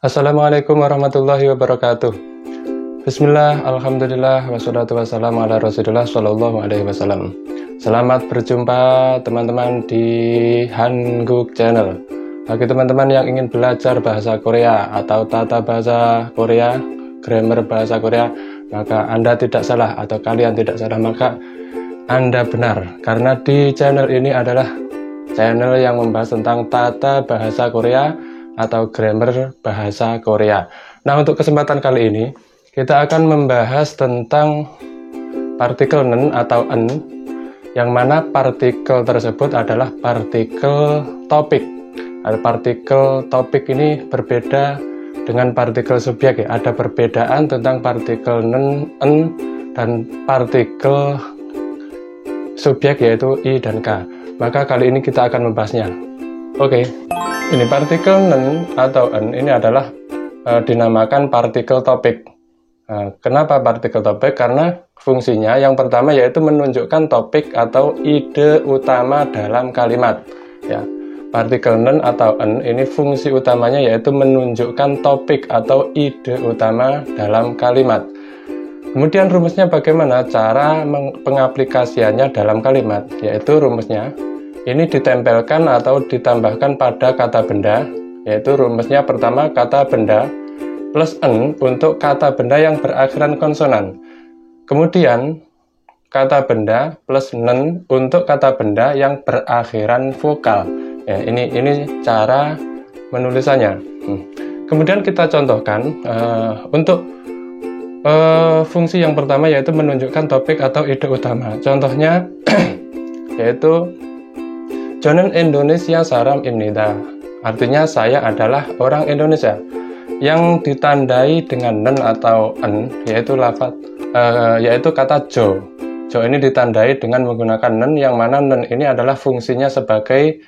Assalamualaikum warahmatullahi wabarakatuh. Bismillah, alhamdulillah, wassalatu wassalamu ala rasulillah sallallahu alaihi wasallam. Selamat berjumpa teman-teman di Hanguk Channel. Bagi teman-teman yang ingin belajar bahasa Korea atau tata bahasa Korea, grammar bahasa Korea, maka Anda tidak salah atau kalian tidak salah, maka Anda benar. Karena di channel ini adalah channel yang membahas tentang tata bahasa Korea atau grammar bahasa Korea. Nah, untuk kesempatan kali ini kita akan membahas tentang partikel nen atau en, yang mana partikel tersebut adalah partikel topik. Partikel topik ini berbeda dengan partikel subjek ya. Ada perbedaan tentang partikel nen, en, dan partikel subjek yaitu i dan k. Maka kali ini kita akan membahasnya. Oke. Ini partikel nen atau en ini adalah dinamakan partikel topik. Kenapa partikel topik? Karena fungsinya yang pertama yaitu menunjukkan topik atau ide utama dalam kalimat. Ya, partikel nen atau en ini fungsi utamanya yaitu menunjukkan topik atau ide utama dalam kalimat. Kemudian rumusnya bagaimana? Cara pengaplikasiannya dalam kalimat, yaitu rumusnya ini ditempelkan atau ditambahkan pada kata benda, yaitu rumusnya pertama kata benda plus en untuk kata benda yang berakhiran konsonan. Kemudian kata benda plus nen untuk kata benda yang berakhiran vokal. Ya, ini cara menulisannya. Kemudian kita contohkan untuk fungsi yang pertama yaitu menunjukkan topik atau ide utama. Contohnya yaitu Jonen Indonesia Saram Imnida, artinya saya adalah orang Indonesia, yang ditandai dengan nen atau en, yaitu yaitu kata jo. Jo ini ditandai dengan menggunakan nen, yang mana nen ini adalah fungsinya sebagai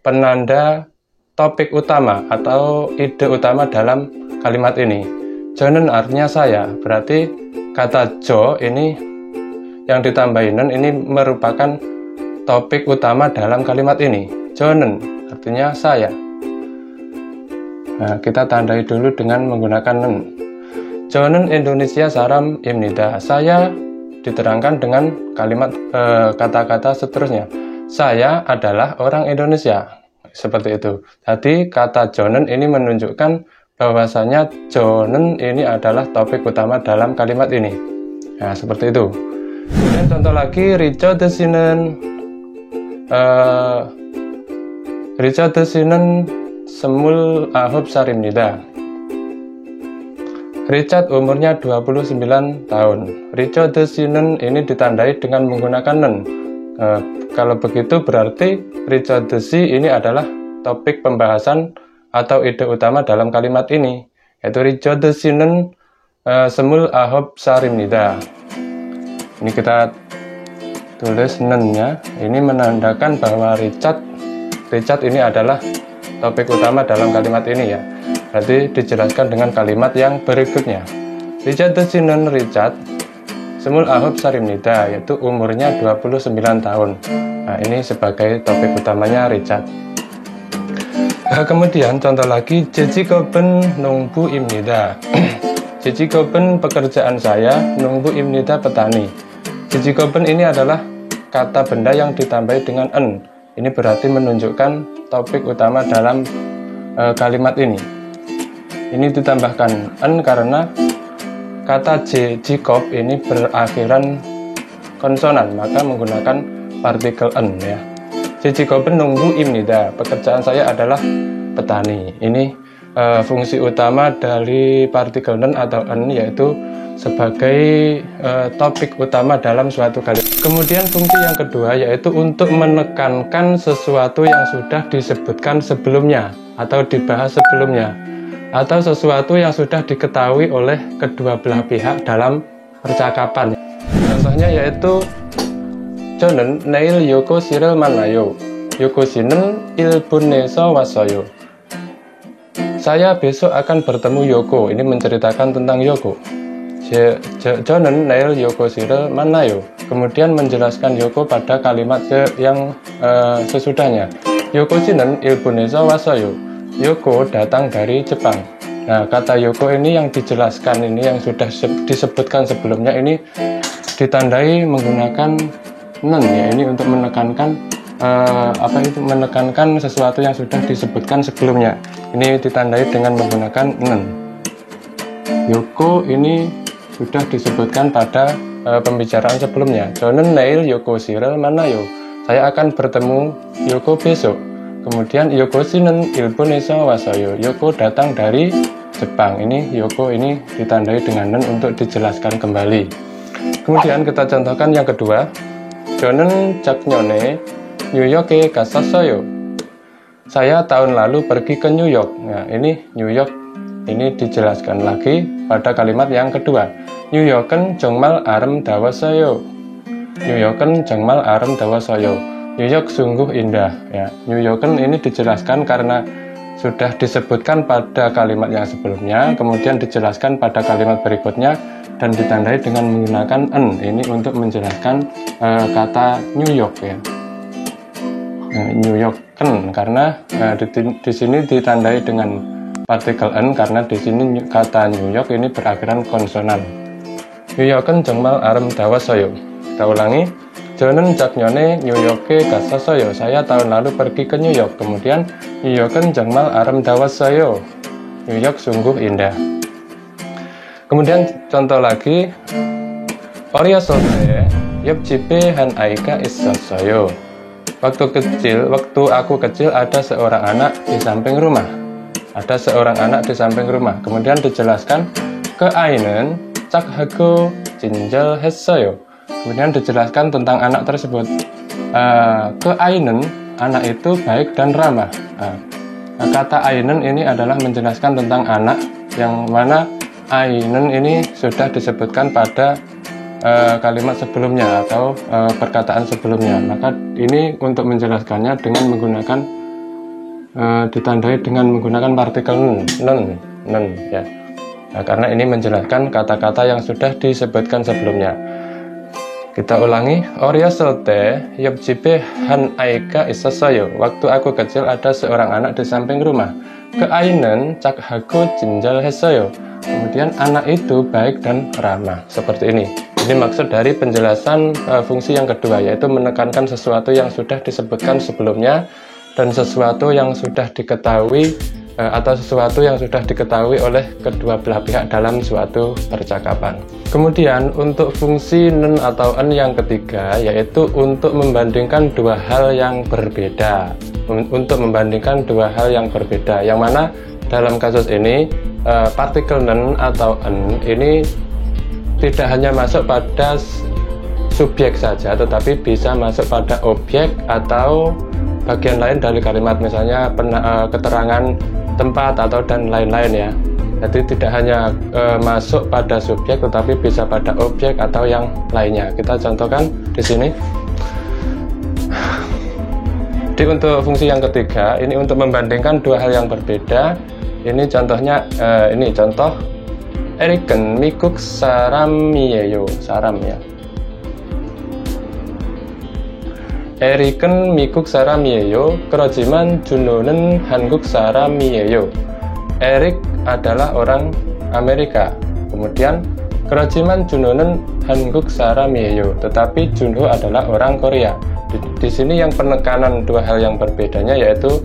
penanda topik utama atau ide utama dalam kalimat ini. Jonen artinya saya, berarti kata jo ini yang ditambahin nen ini merupakan topik utama dalam kalimat ini. Jonen artinya saya. Nah, kita tandai dulu dengan menggunakan nen. Jonen Indonesia Saram Imnida. Saya diterangkan dengan kalimat kata-kata seterusnya. Saya adalah orang Indonesia. Seperti itu. Tadi kata jonen ini menunjukkan bahwasanya jonen ini adalah topik utama dalam kalimat ini. Nah, seperti itu. Dan contoh lagi, Richard Desinen Richard Desinen semul ahub sarimnida. Richard umurnya 29 tahun. Richard Desinen ini ditandai dengan menggunakan nen. Kalau begitu berarti Richard Desi ini adalah topik pembahasan atau ide utama dalam kalimat ini, yaitu Richard Desinen semul ahub sarimnida. Ini kita tulis nennya, ini menandakan bahwa Richard ini adalah topik utama dalam kalimat ini ya. Berarti dijelaskan dengan kalimat yang berikutnya. Richard Desinen Richard semul ahub sarimnida, yaitu umurnya 29 tahun. Nah, ini sebagai topik utamanya Richard. Kemudian contoh lagi, Jejikoben nungbu imnida. Jejikoben pekerjaan saya, nungbu imnida petani. Jejikoben ini adalah kata benda yang ditambahi dengan en. Ini berarti menunjukkan topik utama dalam kalimat ini. Ini ditambahkan en karena kata jikop ini berakhiran konsonan, maka menggunakan partikel en ya. Jejikoben nunggu imnida. Pekerjaan saya adalah petani. Ini fungsi utama dari partikel nen atau en, yaitu sebagai topik utama dalam suatu kalimat. Kemudian fungsi yang kedua yaitu untuk menekankan sesuatu yang sudah disebutkan sebelumnya atau dibahas sebelumnya, atau sesuatu yang sudah diketahui oleh kedua belah pihak dalam percakapan. Contohnya yaitu Jonen neil yoko sirel manayo, yoko sinen ilbuneso wasoyo. Saya besok akan bertemu Yoko. Ini menceritakan tentang Yoko. Jonen neil yoko sirel manayo. Kemudian menjelaskan Yoko pada kalimat yang sesudahnya. Yoko sinen ilbuneso wasoyo. Yoko datang dari Jepang. Nah, kata yoko ini yang dijelaskan, ini yang sudah disebutkan sebelumnya, ini ditandai menggunakan nen ya. Ini untuk menekankan menekankan sesuatu yang sudah disebutkan sebelumnya. Ini ditandai dengan menggunakan nen. Yoko ini sudah disebutkan pada pembicaraan sebelumnya. Jonen neil yoko shirel manayo. Saya akan bertemu Yoko besok. Kemudian Yoko shinen ilpun eso wasayo. Yoko datang dari Jepang. Ini Yoko ini ditandai dengan nen untuk dijelaskan kembali. Kemudian kita contohkan yang kedua. Jonen jaknyone New York gasasoyo. Saya tahun lalu pergi ke New York. Nah, ini New York ini dijelaskan lagi pada kalimat yang kedua. New Yorken 정말 아름다웠어요. New Yorken 정말 아름다웠어요. New York sungguh indah ya. New Yorken ini dijelaskan karena sudah disebutkan pada kalimat yang sebelumnya, kemudian dijelaskan pada kalimat berikutnya dan ditandai dengan menggunakan en. Ini untuk menjelaskan kata New York ya. New Yorken karena di sini ditandai dengan partikel en karena di sini kata New York ini berakhiran konsonan. New Yorken 정말 아름다웠어요. Kita ulangi. 저는 작년에 뉴욕에 갔었어요. Saya tahun lalu pergi ke New York. Kemudian New York은 정말 아름다웠어요. New York sungguh indah. Kemudian contoh lagi. 어렸을 때 옆집에 한 아이가 있었어요. Waktu aku kecil ada seorang anak di samping rumah. Ada seorang anak di samping rumah. Kemudian dijelaskan ke 아이는 착하고 친절했어요. Kemudian dijelaskan tentang anak tersebut. Ke ainen, anak itu baik dan ramah. Kata ainen ini adalah menjelaskan tentang anak, yang mana ainen ini sudah disebutkan pada kalimat sebelumnya atau perkataan sebelumnya. Maka ini untuk menjelaskannya dengan menggunakan ditandai dengan menggunakan partikel nen ya. Nah, karena ini menjelaskan kata-kata yang sudah disebutkan sebelumnya. Kita ulangi. 어렸을 때 옆집에 한 아이가 있었어요. Waktu aku kecil ada seorang anak di samping rumah. 그 아이는 착하고 친절했어요. Kemudian anak itu baik dan ramah. Seperti ini. Ini maksud dari penjelasan fungsi yang kedua, yaitu menekankan sesuatu yang sudah disebutkan sebelumnya dan sesuatu yang sudah diketahui atau sesuatu yang sudah diketahui oleh kedua belah pihak dalam suatu percakapan. Kemudian untuk fungsi nen atau en yang ketiga, yaitu untuk membandingkan dua hal yang berbeda. Untuk membandingkan dua hal yang berbeda, yang mana dalam kasus ini partikel nen atau en ini tidak hanya masuk pada subjek saja, tetapi bisa masuk pada objek atau bagian lain dari kalimat, misalnya keterangan tempat atau dan lain-lain ya. Jadi tidak hanya masuk pada subjek, tetapi bisa pada objek atau yang lainnya. Kita contohkan di sini. Jadi untuk fungsi yang ketiga, ini untuk membandingkan dua hal yang berbeda. Ini contohnya, ini contoh. Erik은 미국 사람이에요. 사람 ya. 에릭은 미국 사람이에요. 그렇지만 준호는 한국 사람이에요. Erik adalah orang Amerika. Kemudian 그렇지만 준호는 한국 사람이에요. Tetapi Junho adalah orang Korea. Di sini yang penekanan dua hal yang berbedanya yaitu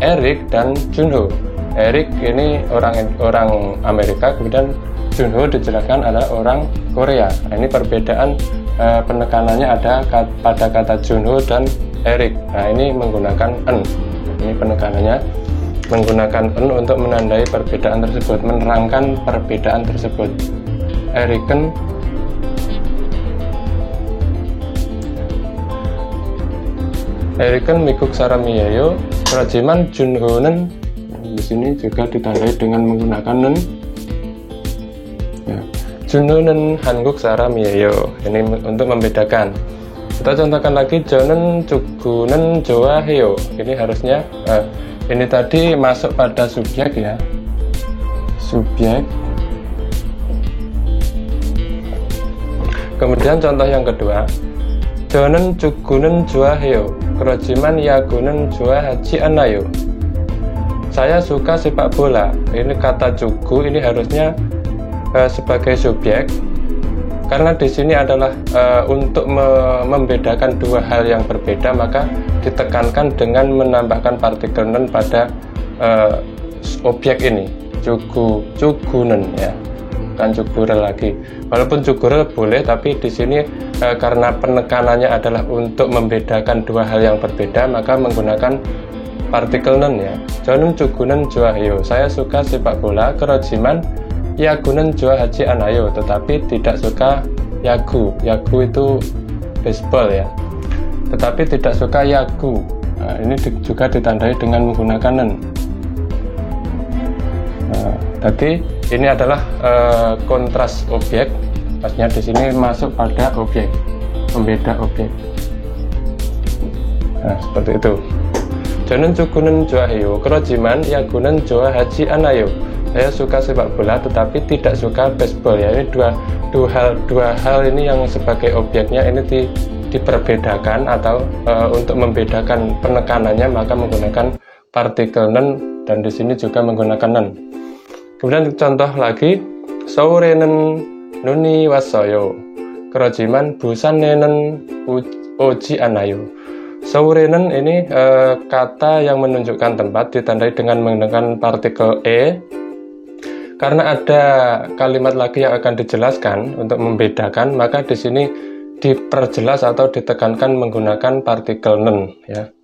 Erik dan Junho. Erik ini orang Amerika, kemudian Junho dijelaskan adalah orang Korea. Nah, ini perbedaan penekanannya ada pada kata Junho dan Erik. Nah, ini menggunakan en. Ini penekanannya menggunakan en untuk menandai perbedaan tersebut, menerangkan perbedaan tersebut. Erik은 미국 사람이에요. 그렇지만 준호는 di sini juga ditandai dengan menggunakan nen. Ya. 준호는 한국 사람이에요. Ini untuk membedakan. Kita contohkan lagi. 저는 축구는 좋아해요. Ini harusnya ini tadi masuk pada subjek ya. Subjek. Kemudian contoh yang kedua. 저는 축구는 좋아해요. 그렇지만 야구는 좋아하지 않아요. saya suka sepak bola. Ini kata cugu ini harusnya sebagai subjek, karena di sini adalah untuk membedakan dua hal yang berbeda, maka ditekankan dengan menambahkan partikel nen pada objek ini, cugunen ya, bukan cugurel lagi. Walaupun cugurel boleh, tapi di sini karena penekanannya adalah untuk membedakan dua hal yang berbeda, maka menggunakan partikel nen ya. Jonun cugunen juahyo, saya suka sepak bola. Kerojiman yagunen juah haji anayo, tetapi tidak suka yagu. Yagu itu baseball ya, tetapi tidak suka yagu. Nah, ini juga ditandai dengan menggunakan nen. Jadi ini adalah kontras objek, maksudnya di sini masuk pada objek, pembeda objek. Nah, seperti itu. Jonun cugunen juahyo, kerojiman yagunen juah haji anayo. Saya suka sepak bola tetapi tidak suka baseball ya. Ini dua hal ini yang sebagai objeknya ini diperbedakan atau untuk membedakan penekanannya maka menggunakan partikel nen, dan di sini juga menggunakan nen. Kemudian contoh lagi, sourenen nuni wasoyo, kerojiman busanenen oji anayo. Sourenen ini kata yang menunjukkan tempat ditandai dengan menggunakan partikel e, karena ada kalimat lagi yang akan dijelaskan untuk membedakan, maka di sini diperjelas atau ditekankan menggunakan partikel nen ya.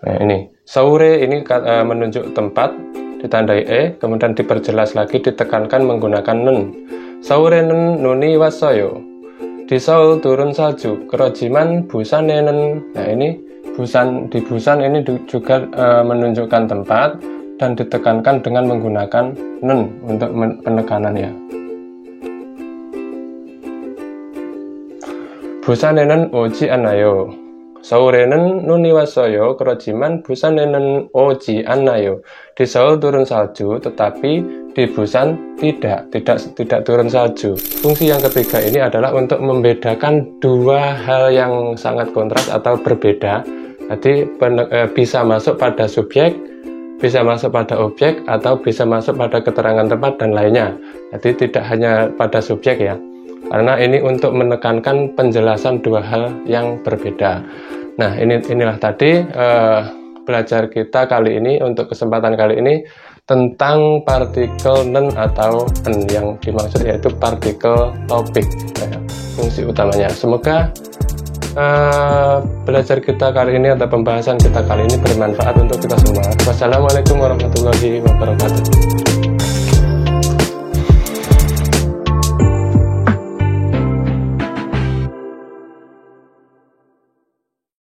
Nah, ini saure ini menunjuk tempat ditandai e, kemudian diperjelas lagi ditekankan menggunakan nen. Saurenen nuni wasoyo, di Seoul turun salju. Kerojiman busanenen, nah ini di busan ini juga menunjukkan tempat dan ditekankan dengan menggunakan nen untuk penekanan ya. Busanenen oji anayo, Seoulenen nuni wasoyo, kerojiman busanenen oji anayo. Di Seoul turun salju, tetapi di Busan tidak turun salju. Fungsi yang ketiga ini adalah untuk membedakan dua hal yang sangat kontras atau berbeda. Jadi bisa masuk pada subjek, bisa masuk pada objek, atau bisa masuk pada keterangan tempat dan lainnya. Jadi tidak hanya pada subjek ya, karena ini untuk menekankan penjelasan dua hal yang berbeda. Nah inilah tadi belajar kita kali ini, untuk kesempatan kali ini, tentang partikel nen atau en, yang dimaksud yaitu partikel topik ya, fungsi utamanya. Semoga belajar kita kali ini atau pembahasan kita kali ini bermanfaat untuk kita semua. Wassalamualaikum warahmatullahi wabarakatuh.